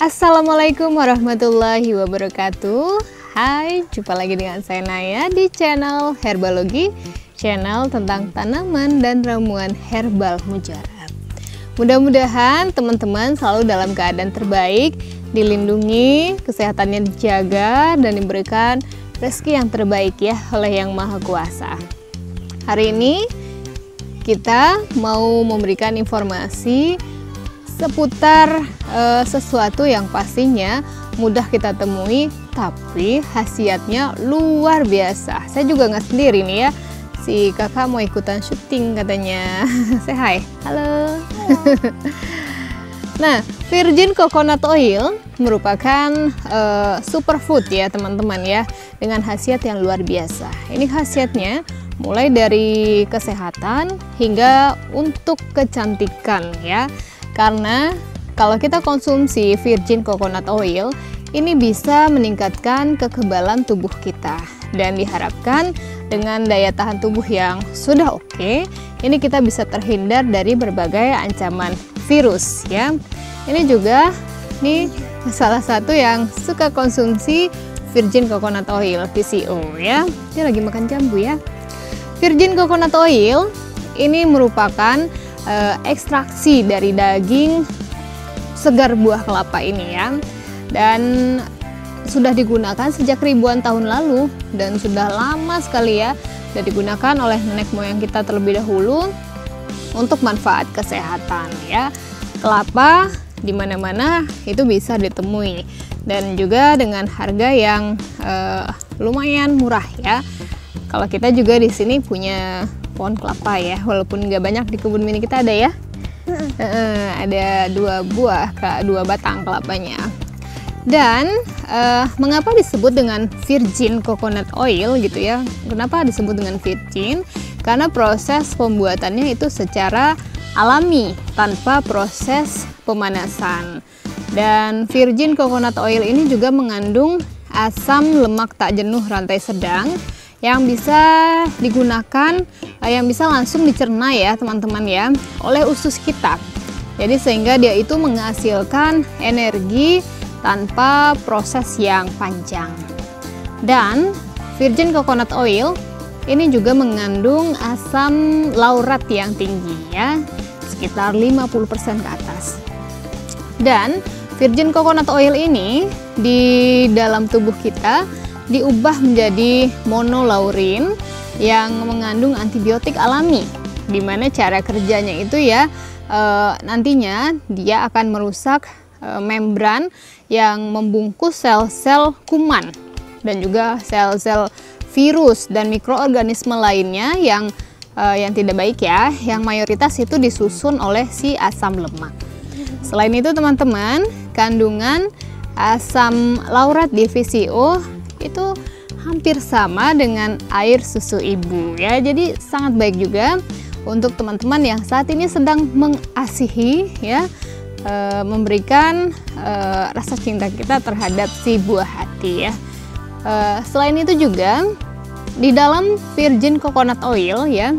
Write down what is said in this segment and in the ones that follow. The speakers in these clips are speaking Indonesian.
Assalamualaikum warahmatullahi wabarakatuh. Hai, jumpa lagi dengan saya Naya di channel Herbalogi, channel tentang tanaman dan ramuan herbal mujarab. Mudah-mudahan teman-teman selalu dalam keadaan terbaik, dilindungi, kesehatannya dijaga, dan diberikan rezeki yang terbaik ya oleh Yang Maha Kuasa. Hari ini kita mau memberikan informasi seputar sesuatu yang pastinya mudah kita temui, tapi khasiatnya luar biasa. Saya juga nggak sendiri nih ya, si kakak mau ikutan syuting katanya. Say hi. Halo. Nah, virgin coconut oil merupakan superfood ya teman-teman ya, dengan khasiat yang luar biasa. Ini khasiatnya mulai dari kesehatan hingga untuk kecantikan ya. Karena kalau kita konsumsi virgin coconut oil, ini bisa meningkatkan kekebalan tubuh kita. Dan diharapkan dengan daya tahan tubuh yang sudah oke, ini kita bisa terhindar dari berbagai ancaman virus ya. Ini juga nih salah satu yang suka konsumsi virgin coconut oil, VCO ya. Dia lagi makan jambu ya. Virgin coconut oil ini merupakan ekstraksi dari daging segar buah kelapa ini ya, dan sudah digunakan sejak ribuan tahun lalu dan sudah lama sekali ya, sudah digunakan oleh nenek moyang kita terlebih dahulu untuk manfaat kesehatan ya. Kelapa di mana-mana itu bisa ditemui dan juga dengan harga yang lumayan murah ya. Kalau kita juga di sini punya pohon kelapa ya, walaupun nggak banyak di kebun mini kita ada ya. Ada 2 batang kelapanya. Dan mengapa disebut dengan virgin coconut oil gitu ya? Kenapa disebut dengan virgin? Karena proses pembuatannya itu secara alami tanpa proses pemanasan. Dan virgin coconut oil ini juga mengandung asam lemak tak jenuh rantai sedang yang bisa digunakan, yang bisa langsung dicerna ya teman-teman ya, oleh usus kita. Jadi sehingga dia itu menghasilkan energi tanpa proses yang panjang. Dan virgin coconut oil ini juga mengandung asam laurat yang tinggi ya, sekitar 50% ke atas. Dan virgin coconut oil ini di dalam tubuh kita diubah menjadi monolaurin yang mengandung antibiotik alami, dimana cara kerjanya itu ya nantinya dia akan merusak membran yang membungkus sel-sel kuman dan juga sel-sel virus dan mikroorganisme lainnya yang tidak baik ya, yang mayoritas itu disusun oleh si asam lemak. Selain itu teman-teman, kandungan asam laurat di VCO itu hampir sama dengan air susu ibu ya, jadi sangat baik juga untuk teman-teman yang saat ini sedang mengasihi ya, memberikan rasa cinta kita terhadap si buah hati ya. Selain itu juga di dalam virgin coconut oil ya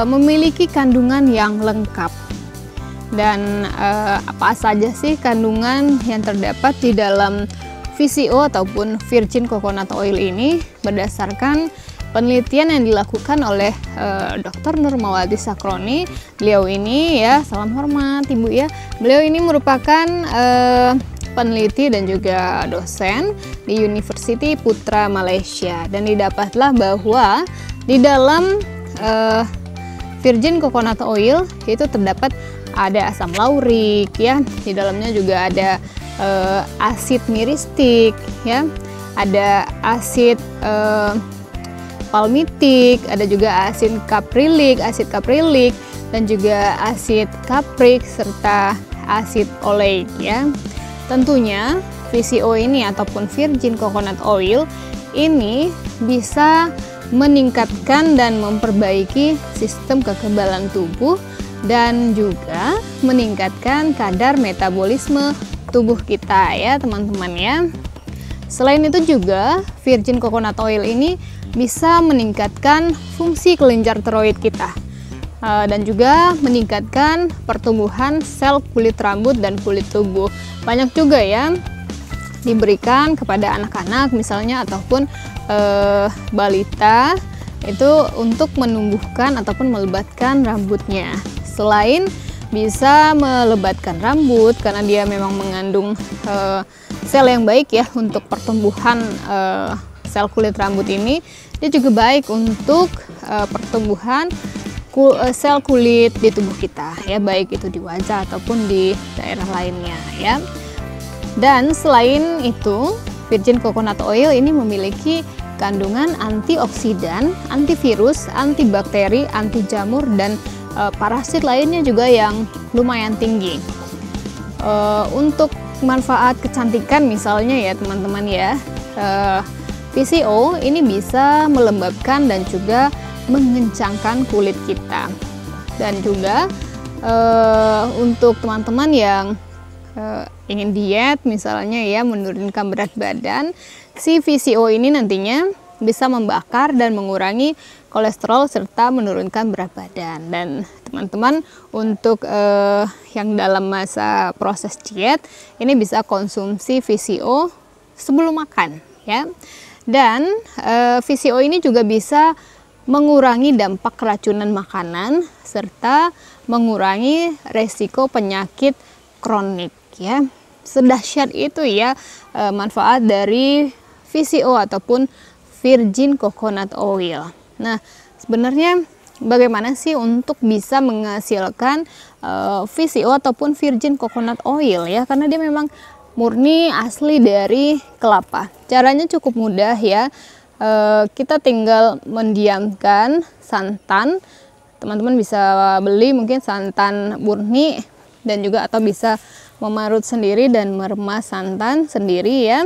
memiliki kandungan yang lengkap. Dan apa saja sih kandungan yang terdapat di dalam VCO ataupun virgin coconut oil ini? Berdasarkan penelitian yang dilakukan oleh Dr. Nurmawati Sakroni, beliau ini ya, salam hormat Ibu ya, beliau ini merupakan peneliti dan juga dosen di University Putra Malaysia, dan didapatlah bahwa di dalam virgin coconut oil itu terdapat ada asam laurik ya, di dalamnya juga ada asid miristik ya, ada asid palmitik, ada juga asid kaprilik, dan juga asid kaprik serta asid oleik ya. Tentunya VCO ini ataupun virgin coconut oil ini bisa meningkatkan dan memperbaiki sistem kekebalan tubuh dan juga meningkatkan kadar metabolisme tubuh kita ya teman-teman ya. Selain itu juga virgin coconut oil ini bisa meningkatkan fungsi kelenjar tiroid kita dan juga meningkatkan pertumbuhan sel kulit rambut dan kulit tubuh. Banyak juga ya diberikan kepada anak-anak misalnya ataupun balita itu untuk menumbuhkan ataupun melebatkan rambutnya. Selain bisa melebatkan rambut karena dia memang mengandung sel yang baik ya untuk pertumbuhan sel kulit rambut ini, dia juga baik untuk pertumbuhan sel kulit di tubuh kita ya, baik itu di wajah ataupun di daerah lainnya ya. Dan selain itu, virgin coconut oil ini memiliki kandungan antioksidan, antivirus, antibakteri, anti jamur dan parasit lainnya juga yang lumayan tinggi. Untuk manfaat kecantikan misalnya ya teman-teman ya, VCO ini bisa melembabkan dan juga mengencangkan kulit kita. Dan juga untuk teman-teman yang ingin diet misalnya ya, menurunkan berat badan, si VCO ini nantinya bisa membakar dan mengurangi kolesterol serta menurunkan berat badan. Dan teman-teman untuk yang dalam masa proses diet ini bisa konsumsi VCO sebelum makan ya. Dan VCO ini juga bisa mengurangi dampak keracunan makanan serta mengurangi resiko penyakit kronik ya. Sedahsyat itu ya manfaat dari VCO ataupun virgin coconut oil. Nah, sebenarnya bagaimana sih untuk bisa menghasilkan VCO ataupun virgin coconut oil ya, karena dia memang murni asli dari kelapa. Caranya cukup mudah ya. Kita tinggal mendiamkan santan. Teman-teman bisa beli mungkin santan murni dan juga atau bisa memarut sendiri dan meremas santan sendiri ya.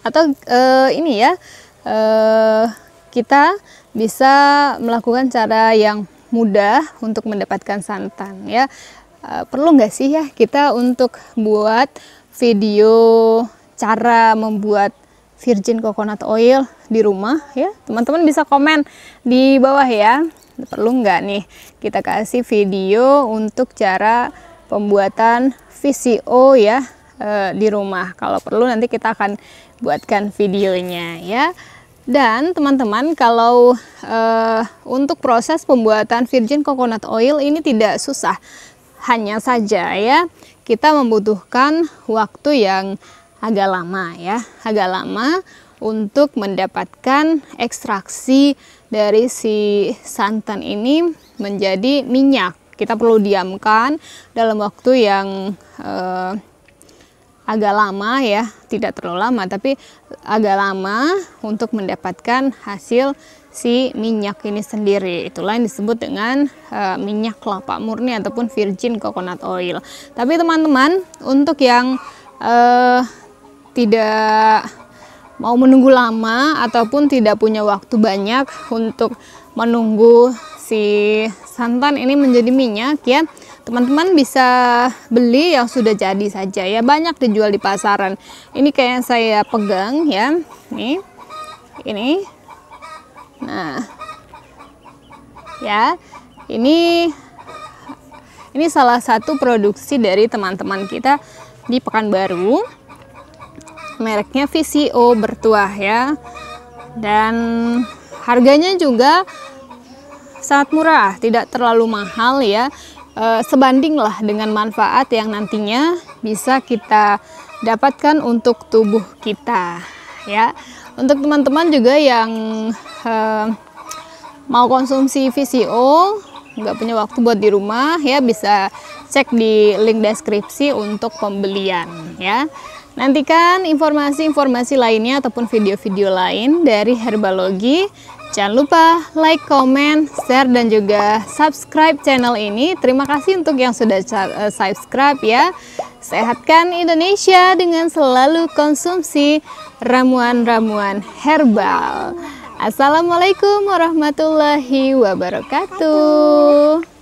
Atau ini ya, kita bisa melakukan cara yang mudah untuk mendapatkan santan ya. Perlu nggak sih ya kita untuk buat video cara membuat virgin coconut oil di rumah ya? Teman-teman bisa komen di bawah ya. Perlu nggak nih kita kasih video untuk cara pembuatan VCO ya di rumah? Kalau perlu nanti kita akan buatkan videonya ya. Dan teman-teman kalau untuk proses pembuatan virgin coconut oil ini tidak susah, hanya saja ya kita membutuhkan waktu yang agak lama ya, agak lama untuk mendapatkan ekstraksi dari si santan ini menjadi minyak. Kita perlu diamkan dalam waktu yang agak lama ya, tidak terlalu lama tapi agak lama untuk mendapatkan hasil si minyak ini sendiri. Itulah yang disebut dengan minyak kelapa murni ataupun virgin coconut oil. Tapi teman-teman untuk yang tidak mau menunggu lama ataupun tidak punya waktu banyak untuk menunggu si santan ini menjadi minyak ya, teman-teman bisa beli yang sudah jadi saja ya, banyak dijual di pasaran. Ini kayak yang saya pegang ya, nih ini. Nah ya, ini salah satu produksi dari teman-teman kita di Pekanbaru, mereknya VCO bertuah ya, dan harganya juga sangat murah, tidak terlalu mahal ya, sebanding lah dengan manfaat yang nantinya bisa kita dapatkan untuk tubuh kita ya. Untuk teman-teman juga yang mau konsumsi VCO, nggak punya waktu buat di rumah ya, bisa cek di link deskripsi untuk pembelian ya. Nantikan informasi-informasi lainnya ataupun video-video lain dari Herbalogy. Jangan lupa like, comment, share, dan juga subscribe channel ini. Terima kasih untuk yang sudah subscribe ya. Sehatkan Indonesia dengan selalu konsumsi ramuan-ramuan herbal. Assalamualaikum warahmatullahi wabarakatuh.